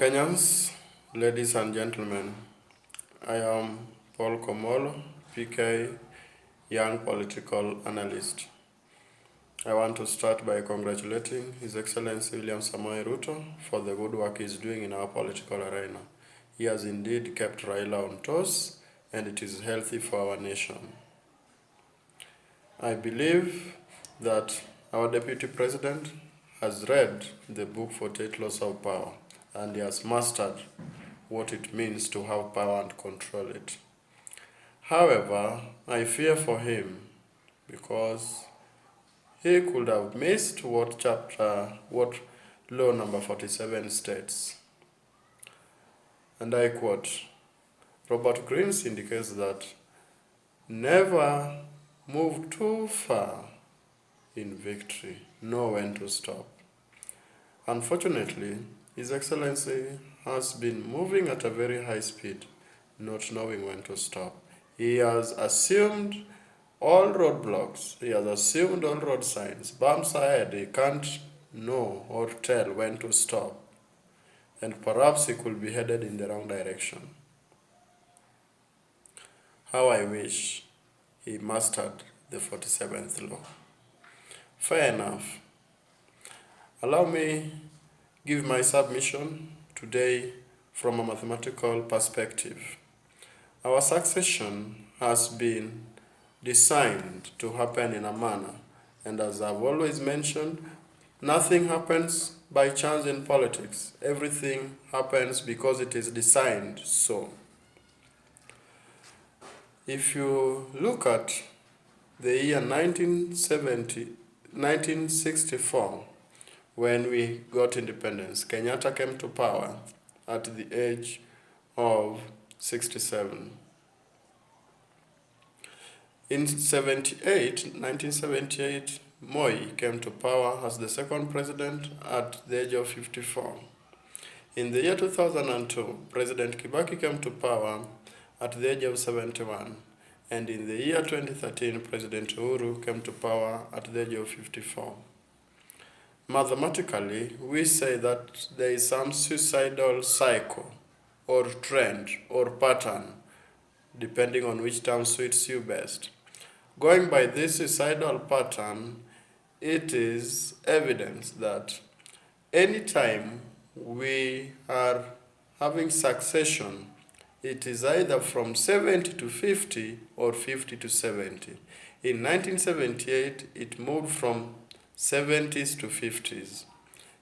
Kenyans, ladies and gentlemen, I am Paul Komolo, PK, young political analyst. I want to start by congratulating His Excellency William Samoei Ruto for the good work he is doing in our political arena. He has indeed kept Raila on toes, and it is healthy for our nation. I believe that our Deputy President has read the book 48 Laws of Power, and he has mastered what it means to have power and control it. However, I fear for him because he could have missed what law number 47 states. And I quote, Robert Greene indicates that never move too far in victory, know when to stop. Unfortunately, His Excellency has been moving at a very high speed, not knowing when to stop. He has assumed all roadblocks, he has assumed all road signs, bumps ahead, he can't know or tell when to stop, and perhaps he could be headed in the wrong direction. How I wish he mastered the 47th law. Fair enough. Allow me give my submission today from a mathematical perspective. Our succession has been designed to happen in a manner, and as I've always mentioned, nothing happens by chance in politics. Everything happens because it is designed so. If you look at the year 1964, when we got independence, Kenyatta came to power at the age of 67. In 1978, Moi came to power as the second president at the age of 54. In the year 2002, President Kibaki came to power at the age of 71. And in the year 2013, President Uhuru came to power at the age of 54. Mathematically, we say that there is some suicidal cycle or trend or pattern, depending on which term suits you best. Going by this suicidal pattern, it is evidence that anytime we are having succession, it is either from 70 to 50 or 50 to 70. In 1978, it moved from 70s to 50s.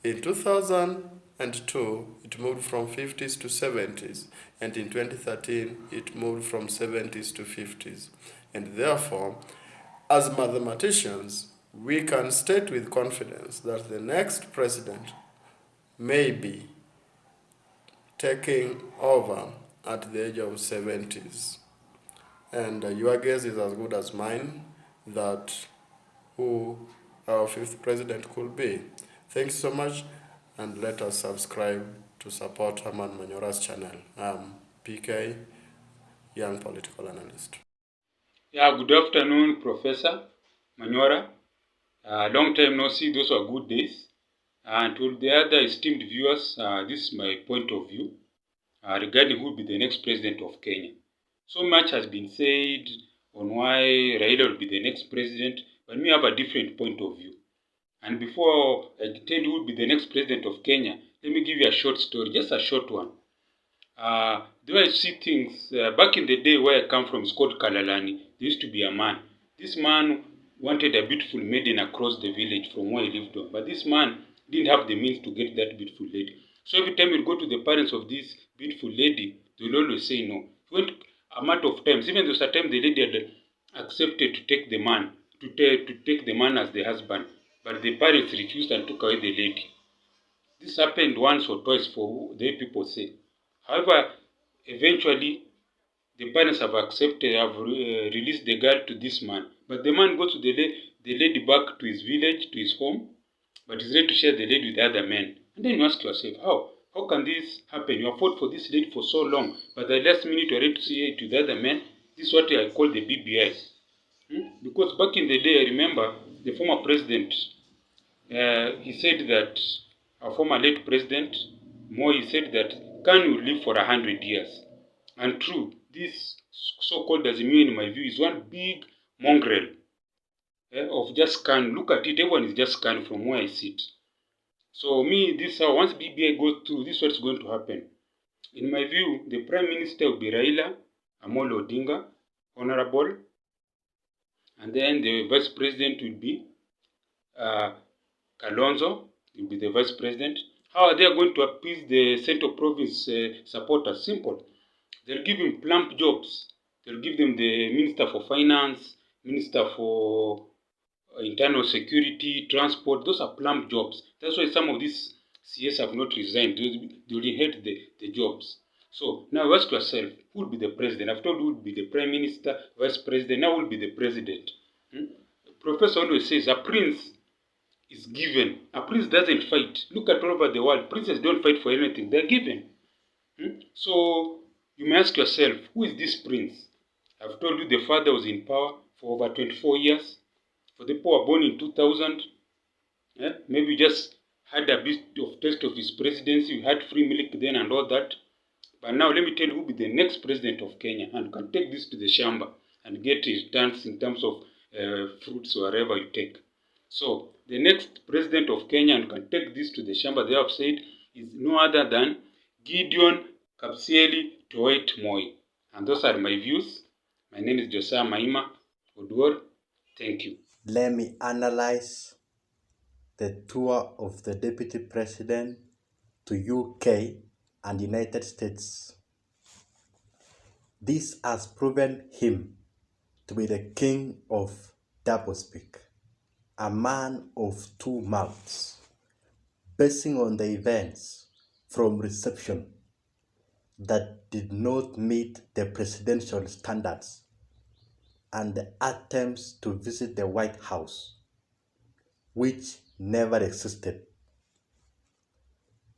In 2002, it moved from 50s to 70s. And in 2013, it moved from 70s to 50s. And therefore, as mathematicians, we can state with confidence that the next president may be taking over at the age of 70s. And your guess is as good as mine that who our fifth president could be. Thanks so much, and let us subscribe to support Herman Manyora's channel. I'm PK, young political analyst. Yeah, good afternoon, Professor Manyora. Long time no see, those are good days. And to the other esteemed viewers, this is my point of view regarding who will be the next president of Kenya. So much has been said on why Raila will be the next president, but me have a different point of view. And before I tell you who will be the next president of Kenya, let me give you a short story, just a short one. The way I see things, back in the day where I come from, it's called Kalalani. There used to be a man. This man wanted a beautiful maiden across the village from where he lived on. But this man didn't have the means to get that beautiful lady. So every time he'd go to the parents of this beautiful lady, they will always say no. It went a matter of times. Even though at time the lady had accepted to take the man, to take the man as the husband. But the parents refused and took away the lady. This happened once or twice for the people say. However, eventually, the parents have accepted, have released the girl to this man. But the man goes to the lady back to his village, to his home, but he's ready to share the lady with other men. And then you ask yourself, how? How can this happen? You have fought for this lady for so long, but at the last minute you're ready to see it with other men. This is what I call the BBIs. Because back in the day, I remember the former president, he said that, our former late president, Moi said that Khan will live for 100 years. And true, this so-called Azimio, in my view, is one big mongrel of just Khan. Look at it, everyone is just Khan from where I sit. So me, this once BBI goes through, this is what's going to happen. In my view, the Prime Minister will be Raila Amolo Odinga, Honorable, and then the Vice President will be uh, Kalonzo, will be the Vice President. How are they going to appease the Central Province supporters? Simple. They'll give him plump jobs. They'll give them the Minister for Finance, Minister for Internal Security, Transport. Those are plump jobs. That's why some of these CS have not resigned. They'll inherit the jobs. So now ask yourself, who will be the president? I've told you who will be the prime minister, vice president. Now who will be the president? Professor always says a prince is given. A prince doesn't fight. Look at all over the world. Princes don't fight for anything. They're given. So you may ask yourself, who is this prince? I've told you the father was in power for over 24 years. For the people who were born in 2000, maybe you just had a bit of taste of his presidency. You had free milk then and all that. But now let me tell you who will be the next president of Kenya. And you can take this to the Shamba and get returns in terms of fruits or whatever you take. So the next president of Kenya, and you can take this to the Shamba, they have said, is no other than Gideon Kapsieli Toet Moi. And those are my views. My name is Josiah Maima Oduor. Thank you. Let me analyze the tour of the Deputy President to UK and United States. This has proven him to be the king of doublespeak, a man of two mouths, basing on the events from reception that did not meet the presidential standards and the attempts to visit the White House, which never existed,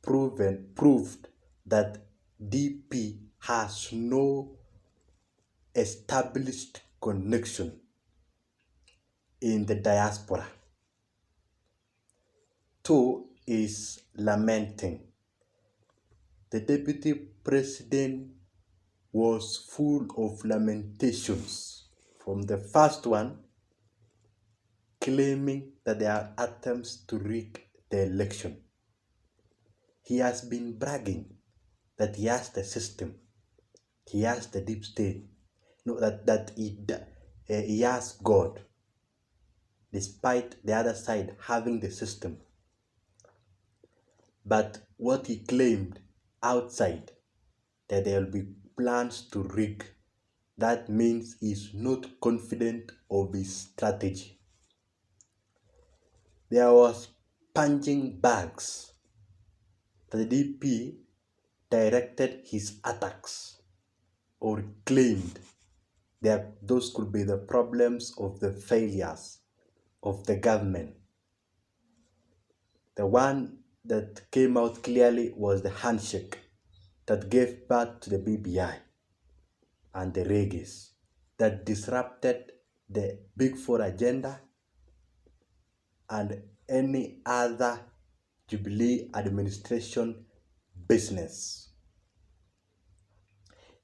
proved that DP has no established connection in the diaspora. Two is lamenting. The deputy president was full of lamentations. From the first one, claiming that there are attempts to rig the election. He has been bragging that he has the system, he has the deep state, that he has God, despite the other side having the system. But what he claimed outside, that there will be plans to rig, that means he's not confident of his strategy. There was punching bags. The DP directed his attacks or claimed that those could be the problems of the failures of the government. The one that came out clearly was the handshake that gave birth to the BBI and the reggaes that disrupted the Big Four agenda and any other Jubilee administration business.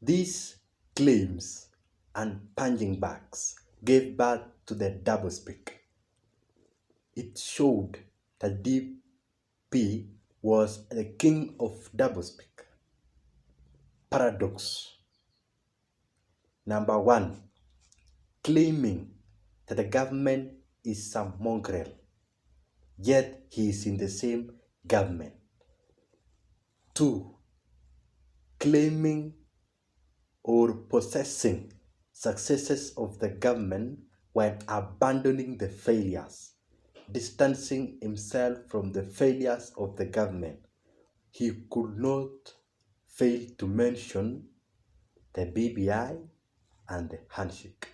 These claims and punching bags gave birth to the doublespeak. It showed that DP was the king of doublespeak. Paradox. Number one, claiming that the government is some mongrel, yet he is in the same government. Two, claiming or possessing successes of the government while abandoning the failures, distancing himself from the failures of the government. He could not fail to mention the BBI and the handshake.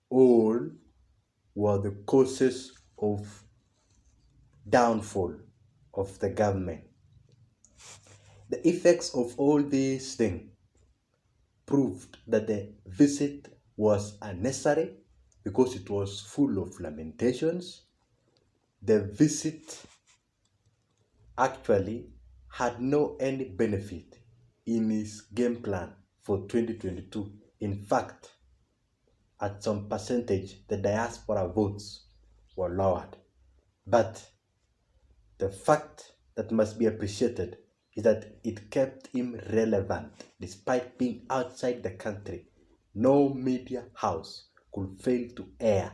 All were the causes of downfall of the government. The effects of all these things proved that the visit was unnecessary because it was full of lamentations. The visit actually had no any benefit in his game plan for 2022. In fact, at some percentage, the diaspora votes were lowered. But the fact that must be appreciated is that it kept him relevant despite being outside the country. No media house could fail to air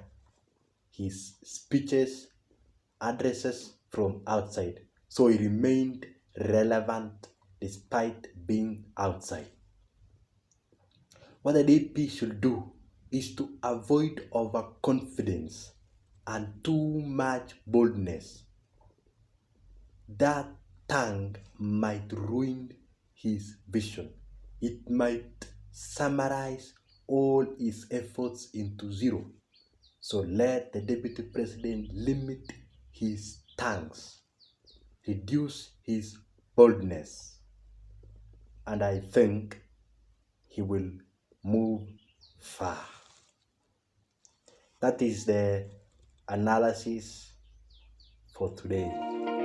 his speeches, addresses from outside. So he remained relevant despite being outside. What the DP should do is to avoid overconfidence and too much boldness. That tongue might ruin his vision. It might summarize all his efforts into zero. So let the deputy president limit his tongues, reduce his boldness, and I think he will move far. That is the analysis for today.